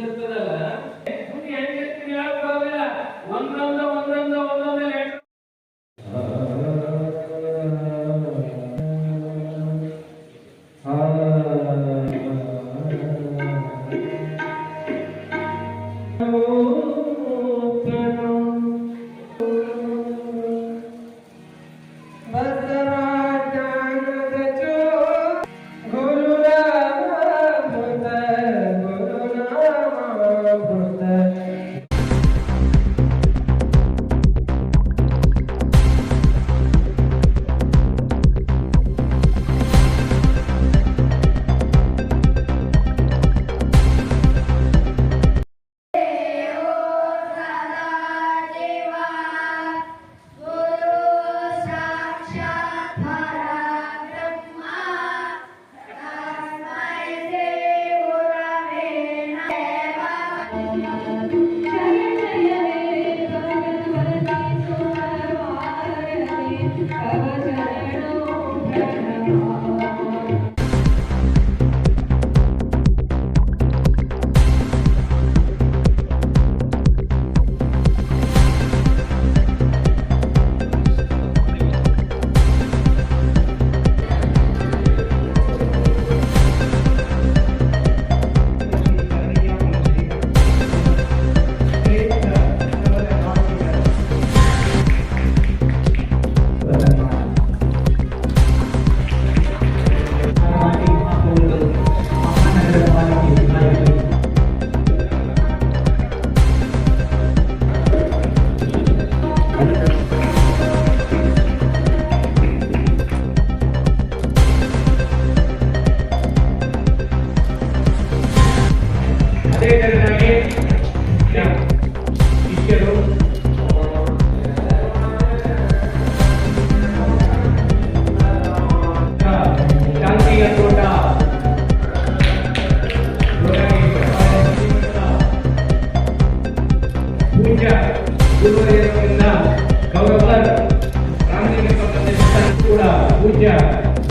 ಇರ್ತದಲ್ಲ ಒಂದೊಂದು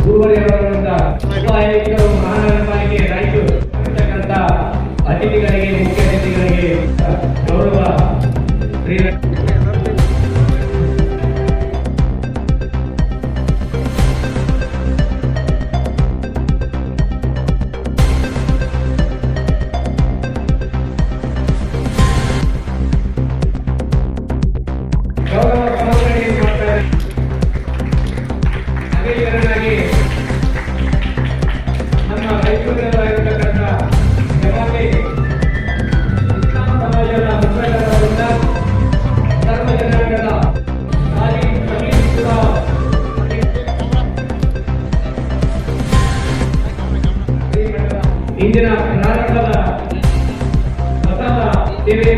ಗುರುವರಿಯವರಿಂದ ಉಪಾಯುಕ್ತರು ಮಹಾನಗರಪಾಲಿಕೆ ರಾಯಚೂರು ಅಂತಕ್ಕಂಥ ಅತಿಥಿಗಳಿಗೆ ಮುಖ್ಯ ಅತಿಥಿಗಳಿಗೆ ಗೌರವ ಇಂದಿನ ಪ್ರಾರಂಭದ ಹೊಸ ಸೇವೆ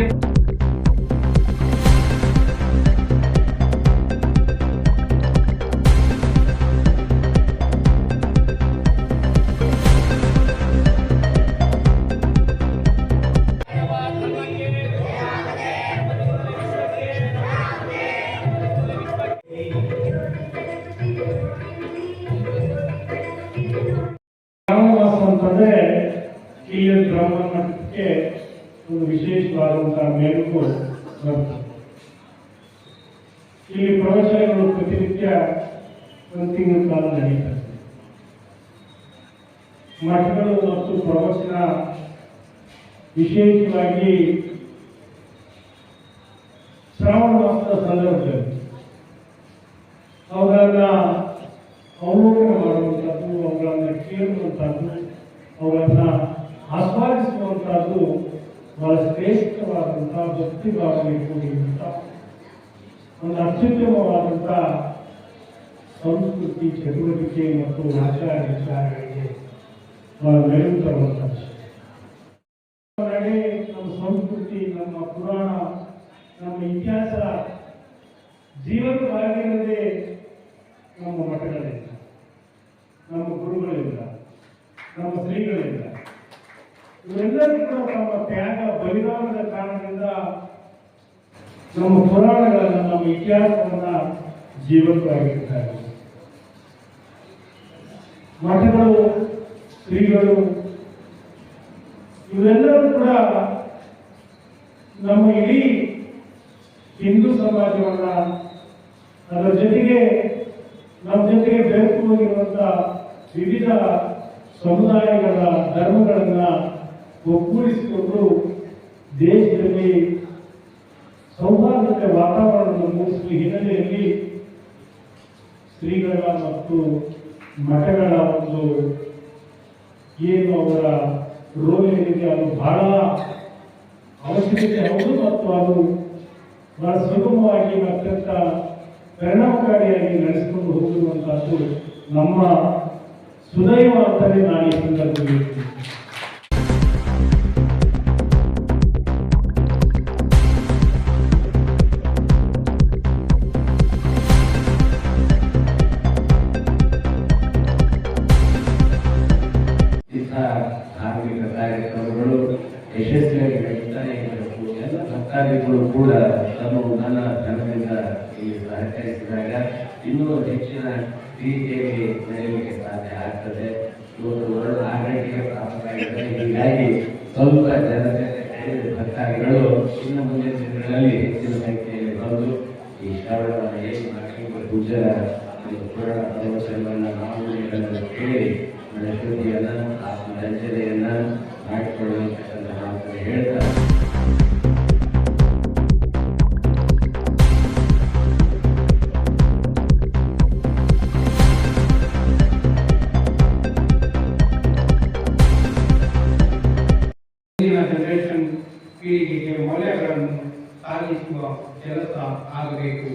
ಅಂತಂದ್ರೆ ಈ ಬ್ರಹ್ಮಕ್ಕೆ ಒಂದು ವಿಶೇಷವಾದಂತಹ ಮೇಲುಕು ಬರ್ತದೆ. ಈ ಪ್ರವಚನಗಳು ಪ್ರತಿನಿತ್ಯ ಒಂದು ತಿಂಗಳ ಕಾಲ ನಡೀತದೆ. ಮಠಗಳು ಮತ್ತು ಪ್ರವಚನ ವಿಶೇಷವಾಗಿ ಶ್ರಾವಣ ಮಾಸದ ಸಂದರ್ಭದಲ್ಲಿ ಅವುಗಳನ್ನ ಅವಲೋಕನ ಮಾಡುವಂಥದ್ದು, ಅವುಗಳನ್ನು ಕೇಳುವಂಥದ್ದು, ಅವುಗಳನ್ನು ಆಸ್ವಾದಿಸುವಂಥದ್ದು ಬಹಳ ಶ್ರೇಷ್ಠವಾದಂತಹ ಭಕ್ತಿ ಭಾವನೆ ಕೂಡಿರುವಂಥ ಒಂದು ಅತ್ಯುತ್ತಮವಾದಂಥ ಸಂಸ್ಕೃತಿ ಚಟುವಟಿಕೆ ಮತ್ತು ಆಚಾರ ವಿಚಾರಗಳಿಗೆ ಬಹಳ ಮೆರುಗು ತರುವಂಥದ್ದು. ನಮ್ಮ ಸಂಸ್ಕೃತಿ, ನಮ್ಮ ಪುರಾಣ, ನಮ್ಮ ಇತಿಹಾಸ ಜೀವಂತವಾಗಿರದೆ ನಮ್ಮ ಮಠಗಳಿಂದ, ನಮ್ಮ ಗುರುಗಳಿಂದ, ನಮ್ಮ ಶ್ರೀಗಳಿಂದ, ಇವರೆಲ್ಲರೂ ಕೂಡ ತಮ್ಮ ತ್ಯಾಗ ಬಲಿದಾನದ ಕಾರಣದಿಂದ ನಮ್ಮ ಪುರಾಣಗಳನ್ನು, ನಮ್ಮ ಇತಿಹಾಸವನ್ನ ಜೀವಂತವಾಗಿರ್ತಾರೆ. ಮಠಗಳು, ಶ್ರೀಗಳು ಇವರೆಲ್ಲರೂ ಕೂಡ ನಮ್ಮ ಇಡೀ ಹಿಂದೂ ಸಮಾಜವನ್ನ ಅದರ ಜೊತೆಗೆ ನಮ್ಮ ಜೊತೆಗೆ ಬೆರೆತು ಹೋಗಿರುವಂತ ವಿವಿಧ ಸಮುದಾಯಗಳ ಧರ್ಮಗಳನ್ನ ಒಗ್ಗೂಡಿಸಿಕೊಂಡು ದೇಶದಲ್ಲಿ ಸೌಹಾರ್ದತೆ ವಾತಾವರಣವನ್ನು ಮೂಡಿಸುವ ಹಿನ್ನೆಲೆಯಲ್ಲಿ ಶ್ರೀಗಳ ಮತ್ತು ಮಠಗಳ ಒಂದು ಏನು ಅವರ ರೋಲ್ ಏನಿದೆ ಅದು ಬಹಳ ಅವಶ್ಯಕತೆ ಹೌದು ಮತ್ತು ಅದು ಬಹಳ ಸುಗಮವಾಗಿ ಅತ್ಯಂತ ಪರಿಣಾಮಕಾರಿಯಾಗಿ ನಡೆಸಿಕೊಂಡು ಹೋಗಿರುವಂತಹದ್ದು ನಮ್ಮ ಸುದೈವ ಅಂತಲೇ ನಾನು ಈ ಸಂದರ್ಭದಲ್ಲಿ ಧಾರ್ಮಿಕ ಕಾರ್ಯಕ್ರಮಗಳು ಯಶಸ್ವಿಯಾಗಿ ನಡೀತಾನೆ ಇರಬೇಕು. ಎಲ್ಲ ಭಕ್ತಾದಿಗಳು ಕೂಡ ನನ್ನ ಧನದಿಂದ ಇಲ್ಲಿ ಸಹಕರಿಸಿದಾಗ ಇನ್ನೂ ಹೆಚ್ಚಿನ ರೀತಿಯಲ್ಲಿ ನಡೆಯಲಿಕ್ಕೆ ಸಾಧ್ಯ ಆಗ್ತದೆ. ಇವತ್ತು ಒಳ್ಳೆ ಆಡಳಿತ ಪ್ರಾಪ್ತವಾಗಿದೆ. ಹೀಗಾಗಿ ಸ್ವಲ್ಪ ಜನತೆ ಭಕ್ತಾದಿಗಳು ಇನ್ನು ಮುಂದಿನ ದಿನಗಳಲ್ಲಿ ಹೆಚ್ಚಿನ ಸಂಖ್ಯೆಯಲ್ಲಿ ಬಂದು ಈ ಶ್ರವಣವನ್ನು ಹೇಗೆ ಮಾಡಿ ಪೂಜರ ಪುರಾಣ ಪ್ರವಚನವನ್ನು ನಾವು ಕೇಳಿ ಶುದ್ಧಿಯನ್ನ ಆತ್ಮರಂಜನೆಯನ್ನ ಮಾಡಿಕೊಳ್ಳಬೇಕಂತ ಮಾತನ್ನು ಹೇಳ್ತಾರೆ. ಜನರೇಷನ್ ಪೀಳಿಗೆಗೆ ಮೌಲ್ಯಗಳನ್ನು ಸಾಗಿಸುವ ಕೆಲಸ ಆಗಬೇಕು.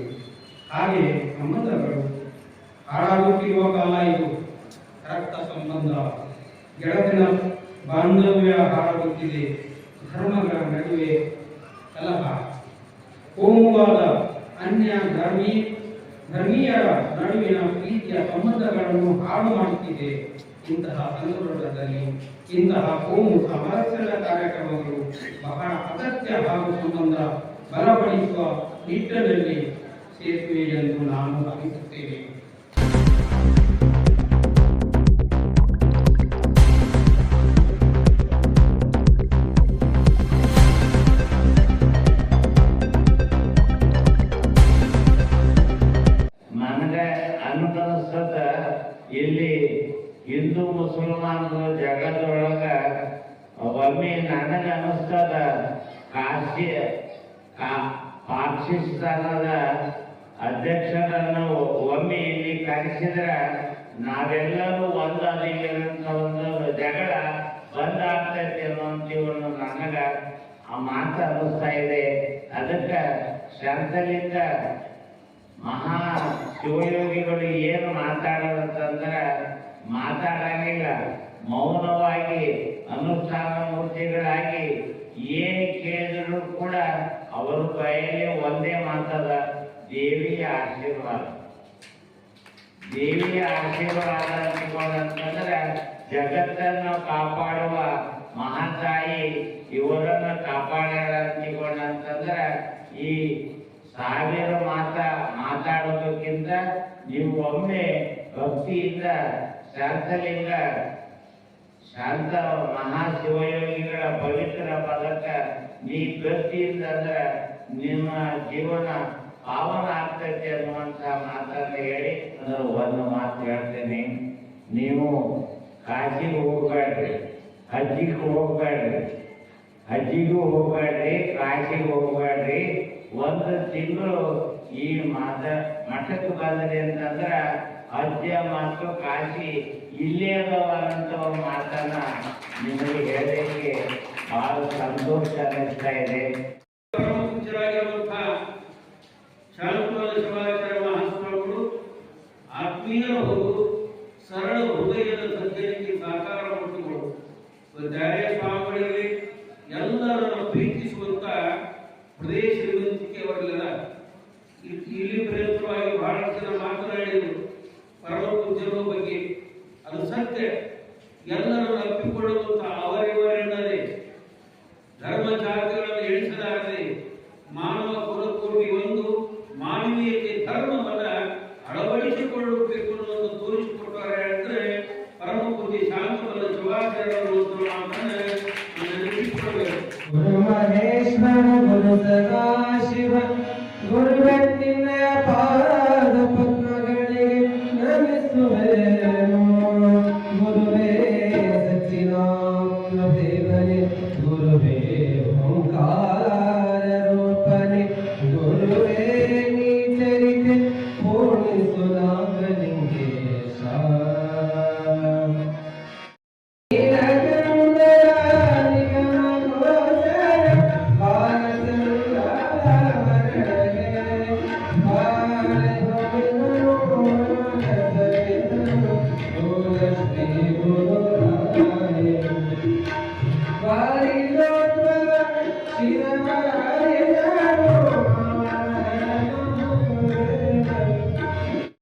ಹಾಗೆ ಸಂಬಂಧಗಳು ಹಾಳಾಗುತ್ತಿರುವ ಕಾಲ ಇದು. ರಕ್ತ ಸಂಬಂಧ, ಗೆಳತಿನ ಬಾಂಧವ್ಯ ಹಾಳಾಗುತ್ತಿದೆ. ಧರ್ಮಗಳ ನಡುವೆ ಕಲಹ, ಕೋಮುವಾದ, ಅನ್ಯ ಧರ್ಮೀಯರ ನಡುವಿನ ಪ್ರೀತಿಯ ಸಂಬಂಧಗಳನ್ನು ಹಾಳು ಮಾಡುತ್ತಿದೆ. ಇಂತಹ ಸಂದರ್ಭದಲ್ಲಿ ಇಂತಹ ಕೋಮು ಸಾಮರಸ್ಯದ ಕಾರ್ಯಕ್ರಮಗಳು ಬಹಳ ಅಗತ್ಯ ಹಾಗೂ ಸಂಬಂಧ ಬಲಪಡಿಸುವ ನಿಟ್ಟಿನಲ್ಲಿ ಸೇತುವೆ ಎಂದು ನಾನು ಭಾವಿಸುತ್ತೇನೆ. ಇಲ್ಲಿ ಹಿಂದೂ ಮುಸಲ್ಮಾನರು ಜಗತ್ತೊಳಗ ಒಮ್ಮೆ ನನಗೆ ಅನಿಸ್ತದ ಪಾಕಿಸ್ತಾನದ ಅಧ್ಯಕ್ಷರನ್ನು ಒಮ್ಮೆ ಇಲ್ಲಿ ಕರೆಸಿದ್ರೆ ನಾವೆಲ್ಲರೂ ಒಂದಾದಿಲ್ಲ ಒಂದು ಜಗಳ ಬಂದಾಗ್ತೈತೆ ಅನ್ನುವಂತೀವನ್ನು ನನಗ ಆ ಮಾತು ಅನ್ನಿಸ್ತಾ ಇದೆ. ಅದಕ್ಕೆ ಶಾಂತಲಿಂಗ ಮಹಾ ಶಿವಯೋಗಿಗಳು ಏನು ಮಾತಾಡೋದಂತಂದ್ರೆ ಮಾತಾಡಂಗಿಲ್ಲ, ಮೌನವಾಗಿ ಅನುಷ್ಠಾನ ಮೂರ್ತಿಗಳಾಗಿ ಏನು ಕೇಳಿದ್ರು ಕೂಡ ಅವರ ಕೈಯಲ್ಲಿ ಒಂದೇ ಮಾತದ, ದೇವಿಯ ಆಶೀರ್ವಾದ. ದೇವಿಯ ಆಶೀರ್ವಾದ ಅಂತಂದ್ರೆ ಜಗತ್ತನ್ನು ಕಾಪಾಡುವ ಮಹಾತಾಯಿ ಇವರನ್ನು ಕಾಪಾಡ್ಯಾರ ಅಂತಿಕೊಂಡಂತಂದ್ರೆ ಈ ಸಾವಿರ ಮಾತಾಡೋದಕ್ಕಿಂತ ನೀವು ಒಮ್ಮೆ ಭಕ್ತಿಯಿಂದ ಶಾಂತಲಿಂಗ ಶಾಂತ ಮಹಾಶಿವಯೋಗಿಗಳ ಪವಿತ್ರ ಪದಕ್ಕೆ ನೀ ಭಕ್ತಿಯಿಂದ ಅಂದ್ರೆ ನಿಮ್ಮ ಜೀವನ ಪಾವನ ಆಗ್ತೈತೆ ಅನ್ನುವಂಥ ಮಾತನ್ನು ಹೇಳಿ ಒಂದು ಮಾತು ಹೇಳ್ತೇನೆ. ನೀವು ಕಾಶಿಗೆ ಹೋಗ್ಬೇಡ್ರಿ, ಹಜ್ಜಿಗೂ ಹೋಗ್ಬೇಡ್ರಿ, ಕಾಶಿಗೆ ಹೋಗ್ಬೇಡ್ರಿ. ಒಂದು ತಿಂಗಳು ಈ ಮಠಕ್ಕೆ ಬಂದ್ರಿ ಅಂತಂದ್ರ ಅಜ್ಜ ಮತ್ತು ಕಾಶಿ ಇಲ್ಲೇ ಅದಾವಂತ ಮಾತನ್ನ ನಿಮಗೆ ಹೇಳಲಿಕ್ಕೆ ಬಹಳ ಸಂತೋಷ ಅನಿಸ್ತಾ ಇದೆ. ಆತ್ಮೀಯರು ಸರಳ ಹೃದಯದ ಸಜ್ಜನಿಗೆ ಸಾಕಾರ ಮೂರ್ತಿಗಳು ಧೈರ್ಯ ಸ್ವಾಮಿಗಳಲ್ಲಿ ಎಲ್ಲರನ್ನು ಪ್ರೀತಿಸುವಂತ ಪ್ರದೇಶ ಶ್ರೀಮಂತಿಕೆ ಅವರಿಲ್ಲ. ಇಲ್ಲಿ ಪ್ರಯುಕ್ತವಾಗಿ ಬಹಳಷ್ಟು ಜನ ಮಾತನಾಡಿದರು ಪರಮ ಪೂಜ್ಯರ ಬಗ್ಗೆ. ಅದು ಸತ್ಯ. ಎಲ್ಲರನ್ನು ಅಪ್ಪಿಕೊಳ್ಳುವಂತ ಅವರಿವರೆನ್ನದೇ ಧರ್ಮ ಜಾತಿಗಳನ್ನು ಎಣಿಸಲಾಗದೆ ಮಾನವ ಕುಲಕೋಟಿ ಒಂದು ಮಾನವೀಯತೆ ಧರ್ಮವನ್ನ ಅಳವಡಿಸಿಕೊಳ್ಳಬೇಕು ಅನ್ನೋದು ತೋರಿಸಿಕೊಟ್ಟರೆ ಅಂದ್ರೆ ಪರಮ ಪೂಜ್ಯ ಶಾಂತವಲ್ಲ ಶಿವಾಚಾರ್ಯರು ಮಾತನ್ನ ನೆನಪಿಸಿಕೊಳ್ಳಬೇಕು. ಮಹೇಶ್ವರ ಗುರು ಸದಾಶಿವ ಗುರುವೆನ್ನಿನ್ನಯ ಪಾದ ಪದ್ಮಗಳಿಗೆ ನಮಿಸುವೆನು. ಗುರುವೇ ಸಚ್ಚಿದಾನಂದ ದೇವನೇ, ಗುರುವೇ ಓಂಕಾರ ರೂಪನೇ, ಗುರುವೇ ನೀ ಚರಿತೆ ಪೂರ್ಣಿಸು ನಾಗಲಿಂಗೇಶ. ಶಿರವಾಯ